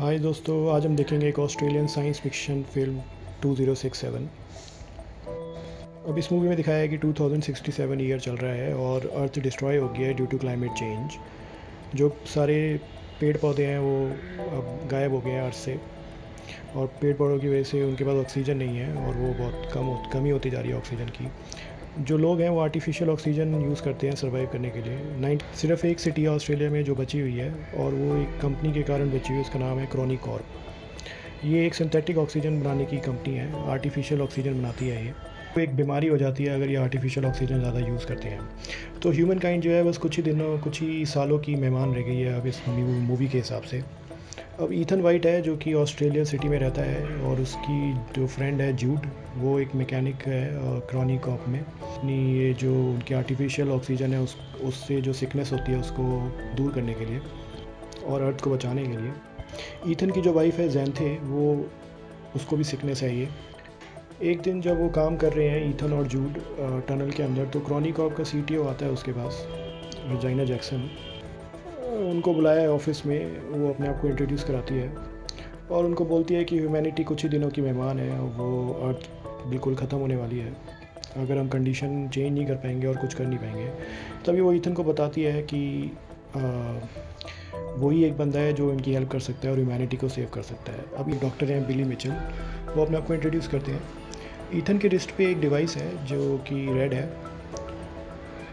हाय दोस्तों, आज हम देखेंगे एक ऑस्ट्रेलियन साइंस फिक्शन फिल्म 2067। अब इस मूवी में दिखाया है कि 2067 ईयर चल रहा है और अर्थ डिस्ट्रॉय हो गया है ड्यू टू क्लाइमेट चेंज। जो सारे पेड़ पौधे हैं वो अब गायब हो गए हैं अर्थ से, और पेड़ पौधों की वजह से उनके पास ऑक्सीजन नहीं है और वो बहुत कमी होती जा रही है ऑक्सीजन की। जो लोग हैं वो आर्टिफिशियल ऑक्सीजन यूज़ करते हैं सर्वाइव करने के लिए। सिर्फ एक सिटी है ऑस्ट्रेलिया में जो बची हुई है, और वो एक कंपनी के कारण बची हुई है। उसका नाम है क्रॉनी कॉर्प। ये एक सिंथेटिक ऑक्सीजन बनाने की कंपनी है, आर्टिफिशियल ऑक्सीजन बनाती है ये। तो एक बीमारी हो जाती है अगर ये आर्टिफिशियल ऑक्सीजन ज़्यादा यूज़ करते हैं। तो ह्यूमन काइंड जो है बस कुछ ही सालों की मेहमान रह गई है अब इस मूवी के हिसाब से। अब ईथन वाइट है जो कि ऑस्ट्रेलिया सिटी में रहता है, और उसकी जो फ्रेंड है जूड, वो एक मैकेनिक है क्रॉनी कॉर्प में। अपनी ये जो उनकी आर्टिफिशियल ऑक्सीजन है उससे जो सिकनेस होती है उसको दूर करने के लिए और अर्थ को बचाने के लिए। ईथन की जो वाइफ है जैंथे, वो उसको भी सिकनेस है ये। एक दिन जब वो काम कर रहे हैं ईथन और जूड टनल के अंदर, तो क्रॉनी कॉर्प का सीटीओ आता है उसके पास, रजाइना जैक्सन। उनको बुलाया है ऑफिस में, वो अपने आप को इंट्रोड्यूस कराती है और उनको बोलती है कि ह्यूमैनिटी कुछ ही दिनों की मेहमान है और वो अर्थ बिल्कुल ख़त्म होने वाली है अगर हम कंडीशन चेंज नहीं कर पाएंगे और कुछ कर नहीं पाएंगे। तभी वो ईथन को बताती है कि वही एक बंदा है जो इनकी हेल्प कर सकता है और ह्यूमैनिटी को सेव कर सकता है। अब ये डॉक्टर हैं बिली मिचेल, वो अपने आप को इंट्रोड्यूस करते हैं। ईथन के रिस्ट पे एक डिवाइस है जो कि रेड है,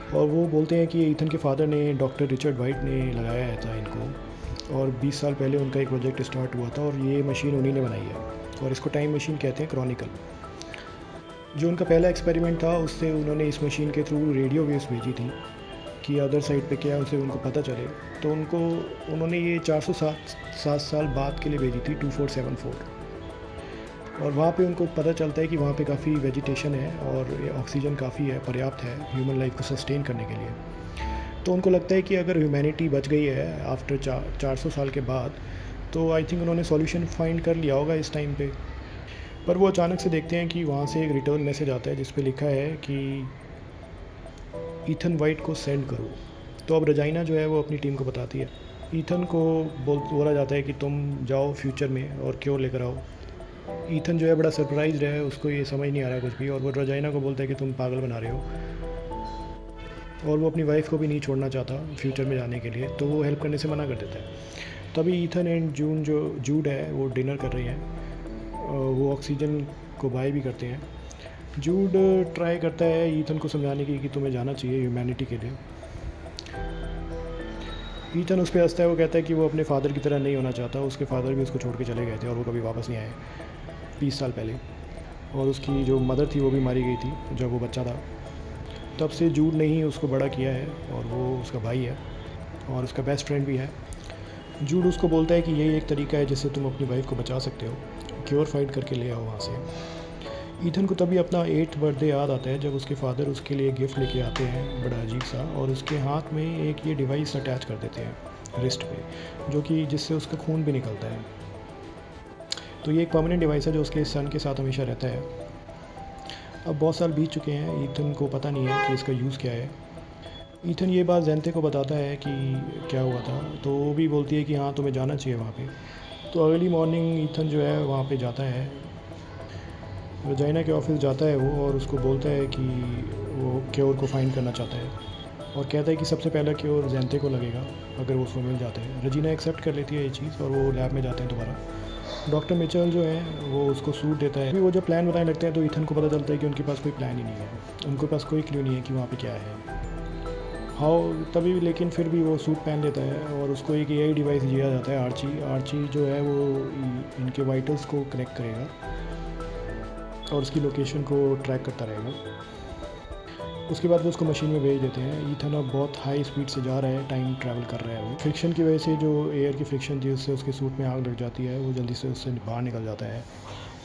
और वो बोलते हैं कि ईथन के फादर ने, डॉक्टर रिचर्ड वाइट ने लगाया था इनको, और 20 साल पहले उनका एक प्रोजेक्ट स्टार्ट हुआ था और ये मशीन उन्हीं ने बनाई है, और इसको टाइम मशीन कहते हैं, क्रॉनिकल। जो उनका पहला एक्सपेरिमेंट था उससे उन्होंने इस मशीन के थ्रू रेडियो वेव्स भेजी थी कि अदर साइड पे क्या है उनसे उनको पता चले। तो उन्होंने ये 407 साल बाद के लिए भेजी थी, 2474। और वहाँ पे उनको पता चलता है कि वहाँ पे काफ़ी वेजिटेशन है और ऑक्सीजन काफ़ी है, पर्याप्त है ह्यूमन लाइफ को सस्टेन करने के लिए। तो उनको लगता है कि अगर ह्यूमैनिटी बच गई है आफ्टर 400 साल के बाद, तो आई थिंक उन्होंने सॉल्यूशन फाइंड कर लिया होगा इस टाइम पे। पर वो अचानक से देखते हैं कि वहाँ से एक रिटर्न मैसेज आता है जिस पे लिखा है कि ईथन वाइट को सेंड करो। तो अब रजाइना जो है वो अपनी टीम को बताती है। ईथन को बोला जाता है कि तुम जाओ फ्यूचर में और क्योर लेकर आओ। ईथन जो है बड़ा सरप्राइज है, उसको ये समझ नहीं आ रहा कुछ भी, और वो रजाइना को बोलता है कि तुम पागल बना रहे हो, और वो अपनी वाइफ को भी नहीं छोड़ना चाहता फ्यूचर में जाने के लिए, तो वो हेल्प करने से मना कर देता है। तभी ईथन एंड जूड है वो डिनर कर रही हैं, वो ऑक्सीजन को बाय भी करते हैं। जूड ट्राई करता है ईथन को समझाने की कि तुम्हें जाना चाहिए ह्यूमैनिटी के लिए। ईथन उस पर हंसता है, वो कहता है कि वो अपने फादर की तरह नहीं होना चाहता, उसके फादर भी उसको छोड़ के चले गए थे और वो कभी वापस नहीं आए 20 साल पहले, और उसकी जो मदर थी वो भी मारी गई थी जब वो बच्चा था। तब से जूड ने ही उसको बड़ा किया है और वो उसका भाई है और उसका बेस्ट फ्रेंड भी है। जूड उसको बोलता है कि यही एक तरीका है जिससे तुम अपनी वाइफ को बचा सकते हो, क्योर फाइट करके ले आओ वहाँ से। ईथन को तभी अपना 8th बर्थडे याद आता है जब उसके फादर उसके लिए गिफ्ट लेके आते हैं, बड़ा अजीब सा, और उसके हाथ में एक ये डिवाइस अटैच कर देते हैं रिस्ट पे, जो कि जिससे उसका खून भी निकलता है। तो ये एक परमानेंट डिवाइस है जो उसके सन के साथ हमेशा रहता है। अब बहुत साल बीत चुके हैं, ईथन को पता नहीं है कि इसका यूज़ क्या है। ईथन ये बात जैंते को बताता है कि क्या हुआ था, तो वो भी बोलती है कि हाँ तुम्हें जाना चाहिए वहाँ पे। तो अगली मॉर्निंग ईथन जो है वहाँ पे जाता है, रजाइना के ऑफिस जाता है वो, और उसको बोलता है कि वो क्योर को फाइंड करना चाहता है, और कहता है कि सबसे पहला क्योर जैंते को लगेगा अगर वो उसको मिल जाता है। रजीना एक्सेप्ट कर लेती है ये चीज़ और वो लैब में जाते हैं दोबारा। डॉक्टर मिचेल जो है वो उसको सूट देता है। अभी वो जब प्लान बताने लगते हैं तो ईथन को पता चलता है कि उनके पास कोई प्लान ही नहीं है, उनके पास कोई क्लू नहीं है कि वहाँ पे क्या है। हाँ तभी, लेकिन फिर भी वो सूट पहन लेता है और उसको एक एआई डिवाइस दिया जाता है, आर्ची जो है वो इनके वाइटल्स को कनेक्ट करेगा और उसकी लोकेशन को ट्रैक करता रहेगा। उसके बाद वो उसको मशीन में भेज देते हैं। ईथन अब बहुत हाई स्पीड से जा रहा है, टाइम ट्रैवल कर रहा है। वो फ्रिक्शन की वजह से, जो एयर की फ्रिक्शन थी उससे उसके सूट में आग लग जाती है, वो जल्दी से उससे बाहर निकल जाता है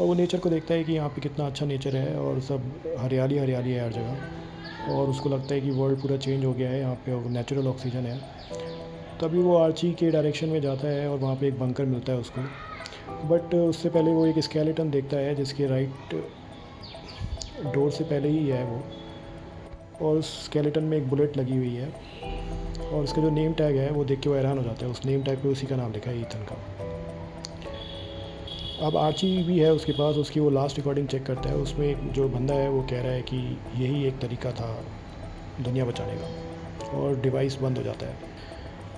और वो नेचर को देखता है कि यहाँ पे कितना अच्छा नेचर है और सब हरियाली हरियाली है हर जगह, और उसको लगता है कि वर्ल्ड पूरा चेंज हो गया है, यहाँ पे नेचुरल ऑक्सीजन है। तभी वो आर्ची के डायरेक्शन में जाता है और वहाँ पर एक बंकर मिलता है उसको, बट उससे पहले वो एक स्केलेटन देखता है जिसके राइट डोर से पहले ही है वो, और उस स्केलेटन में एक बुलेट लगी हुई है, और उसका जो नेम टैग है वो देख के वो हैरान हो जाता है। उस नेम टैग पे उसी का नाम लिखा है, ईथन का। अब आर्ची भी है उसके पास, उसकी वो लास्ट रिकॉर्डिंग चेक करता है, उसमें एक जो बंदा है वो कह रहा है कि यही एक तरीका था दुनिया बचाने का, और डिवाइस बंद हो जाता है।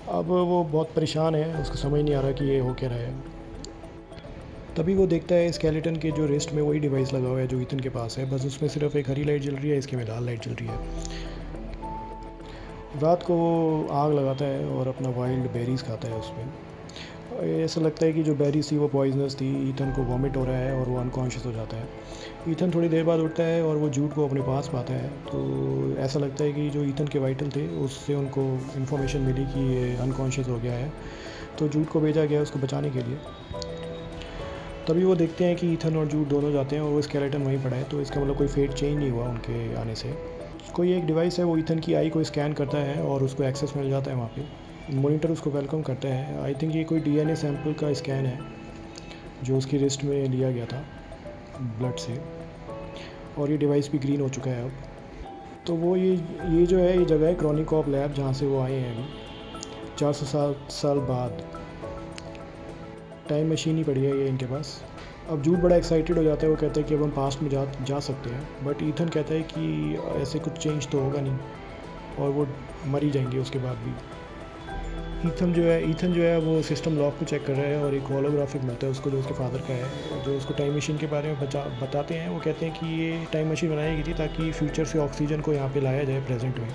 अब वो बहुत परेशान है, उसको समझ नहीं आ रहा कि ये हो क्या रहा है। तभी वो देखता है स्केलेटन के जो रिस्ट में वही डिवाइस लगा हुआ है जो ईथन के पास है, बस उसमें सिर्फ एक हरी लाइट जल रही है, इसके में लाल लाइट जल रही है। रात को वो आग लगाता है और अपना वाइल्ड बेरीज खाता है उसमें। ऐसा लगता है कि जो बेरीज थी वो पॉइजनस थी। ईथन को वॉमिट हो रहा है और वो अनकॉन्शियस हो जाता है। ईथन थोड़ी देर बाद उठता है और वो जूड को अपने पास पाता है, तो ऐसा लगता है कि जो ईथन के वाइटल थे उससे उनको इन्फॉर्मेशन मिली कि ये अनकॉन्शियस हो गया है, तो जूड को भेजा गया उसको बचाने के लिए। तभी वो देखते हैं कि ईथन और जूड दोनों जाते हैं और वो स्केलेटन वहीं पड़ा है, तो इसका मतलब कोई फेट चेंज नहीं हुआ उनके आने से। कोई एक डिवाइस है वो ईथन की आई को स्कैन करता है और उसको एक्सेस मिल जाता है वहाँ पे। मॉनिटर उसको वेलकम करता है। आई थिंक ये कोई डीएनए सैंपल का स्कैन है जो उसकी रिस्ट में लिया गया था ब्लड से, और ये डिवाइस भी ग्रीन हो चुका है अब। तो वो ये जो है ये जगह है क्रॉनिकॉप लैब, जहाँ से वो आए हैं अभी 407 साल बाद। टाइम मशीन ही पड़ी है ये इनके पास। अब जूड बड़ा एक्साइटेड हो जाता है, वो कहता है कि अब हम पास्ट में जा सकते हैं, बट ईथन कहता है कि ऐसे कुछ चेंज तो होगा नहीं और वो मर ही जाएंगे उसके बाद भी। ईथन जो है वो सिस्टम लॉक को चेक कर रहा है और एक होलोग्राफिक मिलता है उसको जो उसके फादर का है, जो उसको टाइम मशीन के बारे में बताते हैं। वो कहते हैं कि ये टाइम मशीन बनाई गई थी ताकि फ्यूचर से ऑक्सीजन को यहाँ पे लाया जाए प्रेजेंट में,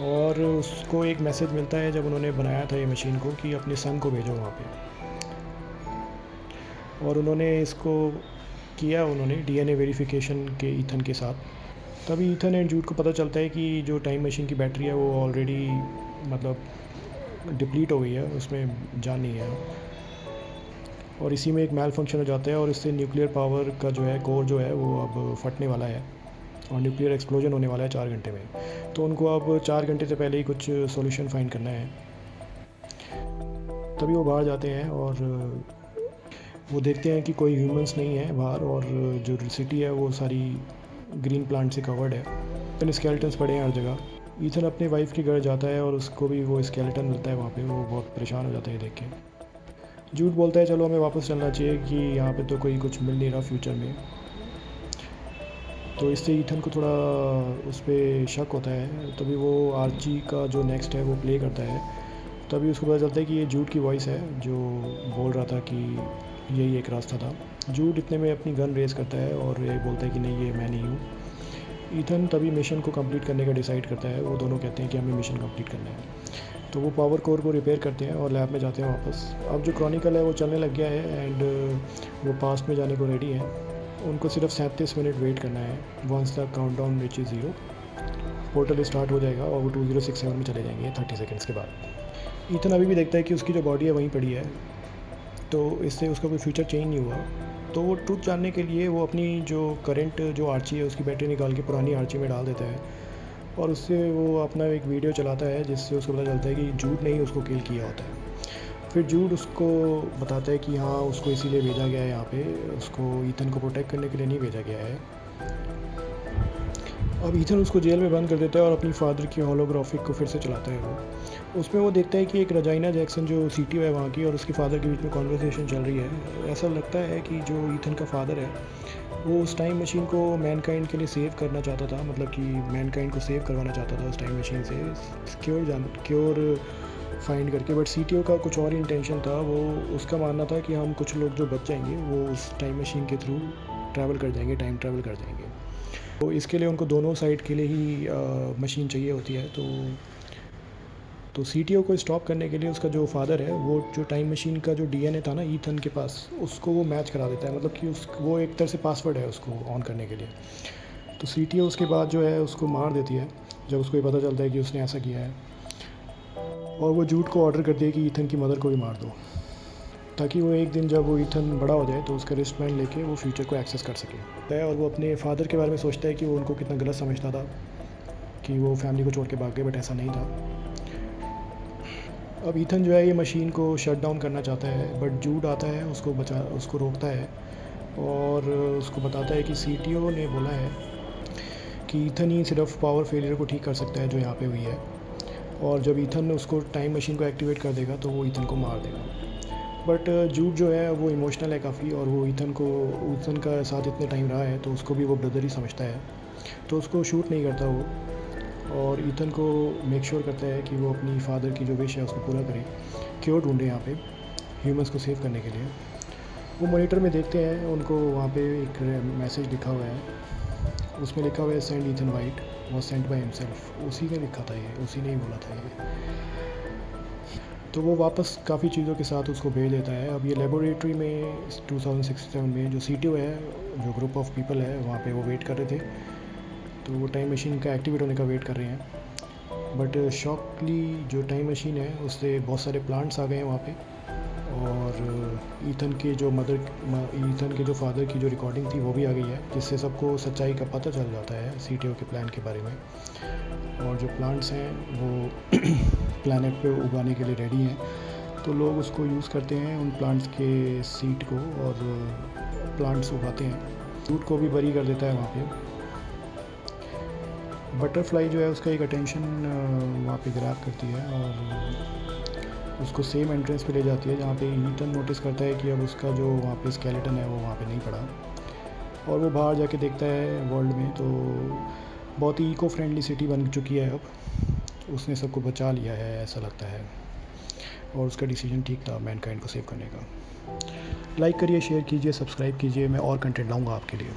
और उसको एक मैसेज मिलता है जब उन्होंने बनाया था ये मशीन को कि अपने सन को भेजो वहाँ पे, और उन्होंने इसको किया, उन्होंने डीएनए वेरिफिकेशन के ईथन के साथ। तभी ईथन एंड जूड को पता चलता है कि जो टाइम मशीन की बैटरी है वो ऑलरेडी मतलब डिप्लीट हो गई है, उसमें जान नहीं है, और इसी में एक मेल फंक्शन हो जाता है और इससे न्यूक्लियर पावर का जो है कोर जो है वो अब फटने वाला है और न्यूक्लियर एक्सप्लोजन होने वाला है 4 घंटे में। तो उनको अब 4 घंटे से पहले ही कुछ सॉल्यूशन फाइंड करना है। तभी वो बाहर जाते हैं और वो देखते हैं कि कोई ह्यूमंस नहीं है बाहर, और जो सिटी है वो सारी ग्रीन प्लांट से कवर्ड है। इतने स्केलेटन्स पड़े हैं हर जगह। ईथन अपने वाइफ के घर जाता है और उसको भी वो स्केलेटन मिलता है वहाँ पे। वो बहुत परेशान हो जाता है देख के। जूड बोलता है चलो हमें वापस चलना चाहिए कि यहाँ पे तो कोई कुछ मिल नहीं रहा फ्यूचर में। तो इससे ईथन को थोड़ा उस पर शक होता है। तभी वो आर्ची का जो नेक्स्ट है वो प्ले करता है। तभी उसको पता चलता है कि ये जूड की वॉइस है जो बोल रहा था कि यही एक रास्ता था। जूड इतने में अपनी गन रेज करता है और ये बोलता है कि नहीं ये मैं नहीं हूँ। ईथन तभी मिशन को कंप्लीट करने का डिसाइड करता है। वो दोनों कहते हैं कि हमें मिशन कंप्लीट करना है, तो वो पावर कोर को रिपेयर करते हैं और लैब में जाते हैं वापस। अब जो क्रॉनिकल है वो चलने लग गया है एंड वो पास्ट में जाने को रेडी है। उनको सिर्फ 37 मिनट वेट करना है। Once the countdown reach is 0 portal start हो जाएगा और वो 2067 में चले जाएंगे 30 सेकेंड्स के बाद। ईथन अभी भी देखता है कि उसकी जो बॉडी है वहीं पड़ी है, तो इससे उसका कोई फ्यूचर चेंज नहीं हुआ। तो वो ट्रुथ जानने के लिए वो अपनी जो करंट जो आर्ची है उसकी बैटरी निकाल के पुरानी आर्ची में डाल देता है, और उससे वो अपना एक वीडियो चलाता है जिससे उसको पता चलता है कि जूड ने ही उसको किल किया होता है। फिर जूड उसको बताता है कि हाँ उसको इसीलिए भेजा गया है यहाँ पे, उसको ईथन को प्रोटेक्ट करने के लिए नहीं भेजा गया है। अब ईथन उसको जेल में बंद कर देता है और अपनी फादर की होलोग्राफिक को फिर से चलाता है। वो उसमें वो देखता है कि एक रजाइना जैक्सन जो सीटीओ है वहाँ की और उसकी फादर के बीच में कॉन्वर्सेशन चल रही है। ऐसा लगता है कि जो ईथन का फादर है वो उस टाइम मशीन को मैनकाइंड के लिए सेव करना चाहता था, मतलब कि मैनकाइंड को सेव करवाना चाहता था उस टाइम मशीन से क्योर फाइंड करके। बट सीटीओ का कुछ और इंटेंशन था। वो उसका मानना था कि हम कुछ लोग जो बच जाएंगे वो उस टाइम मशीन के थ्रू ट्रैवल कर जाएंगे, टाइम ट्रैवल कर जाएंगे। तो इसके लिए उनको दोनों साइड के लिए ही मशीन चाहिए होती है। तो सीटीओ को स्टॉप करने के लिए उसका जो फादर है वो जो टाइम मशीन का जो डीएनए था ना ईथन के पास, उसको वो मैच करा देता है, मतलब कि वो एक तरह से पासवर्ड है उसको ऑन करने के लिए। तो सीटीओ उसके बाद जो है उसको मार देती है जब उसको ये पता चलता है कि उसने ऐसा किया है, और वो जूड को ऑर्डर करती है कि ईथन की मदर को भी मार दो, ताकि वो एक दिन जब वो ईथन बड़ा हो जाए तो उसका रिस्टबैंड लेके वो फ्यूचर को एक्सेस कर सके। और वो अपने फादर के बारे में सोचता है कि वो उनको कितना गलत समझता था कि वो फैमिली को छोड़ के भाग गए, बट ऐसा नहीं था। अब ईथन जो है ये मशीन को शट डाउन करना चाहता है, बट जूड आता है उसको रोकता है और उसको बताता है कि सीटीओ ने बोला है कि ईथन ही सिर्फ पावर फेलियर को ठीक कर सकता है जो यहाँ पे हुई है, और जब ईथन उसको टाइम मशीन को एक्टिवेट कर देगा तो वो ईथन को मार देगा। बट जूड जो है वो इमोशनल है काफ़ी, और वो ईथन का साथ इतने टाइम रहा है तो उसको भी वो ब्रदर ही समझता है, तो उसको शूट नहीं करता वो, और ईथन को मेक श्योर करता है कि वो अपनी फादर की जो विश है उसको पूरा करे, क्योर ढूंढे यहाँ पे ह्यूमंस को सेव करने के लिए। वो मॉनिटर में देखते हैं, उनको वहाँ पे एक मैसेज लिखा हुआ है, उसमें लिखा हुआ है send Ethan white was sent by himself. उसी ने लिखा था ये, उसी ने ही बोला था ये। तो वो वापस काफ़ी चीज़ों के साथ उसको भेज देता है। अब ये लेबोरेटरी में 2067 में जो CTO है, जो ग्रुप ऑफ पीपल है वहाँ पे, वो वेट कर रहे थे, तो वो टाइम मशीन का एक्टिवेट होने का वेट कर रहे हैं। बट शॉकली जो टाइम मशीन है उससे बहुत सारे प्लांट्स आ गए हैं वहाँ पे, और ईथन के जो फादर की जो रिकॉर्डिंग थी वो भी आ गई है, जिससे सबको सच्चाई का पता चल जाता है CTO के प्लान के बारे में। और जो प्लांट्स हैं वो प्लैनेट पे उगाने के लिए रेडी हैं, तो लोग उसको यूज़ करते हैं, उन प्लांट्स के सीड को, और प्लांट्स उगाते हैं। फ्रूट को भी बरी कर देता है वहाँ पे। बटरफ्लाई जो है उसका एक अटेंशन वहाँ पे ग्रैब करती है, और उसको सेम एंट्रेंस पे ले जाती है जहाँ पे ईथन नोटिस करता है कि अब उसका जो वहाँ पे स्केलेटन है वो वहाँ पे नहीं पड़ा, और वो बाहर जाके देखता है वर्ल्ड में, तो बहुत ही इको फ्रेंडली सिटी बन चुकी है अब, उसने सबको बचा लिया है ऐसा लगता है, और उसका डिसीजन ठीक था मैनकाइंड को सेव करने का। लाइक करिए, शेयर कीजिए, सब्सक्राइब कीजिए, मैं और कंटेंट लाऊंगा आपके लिए।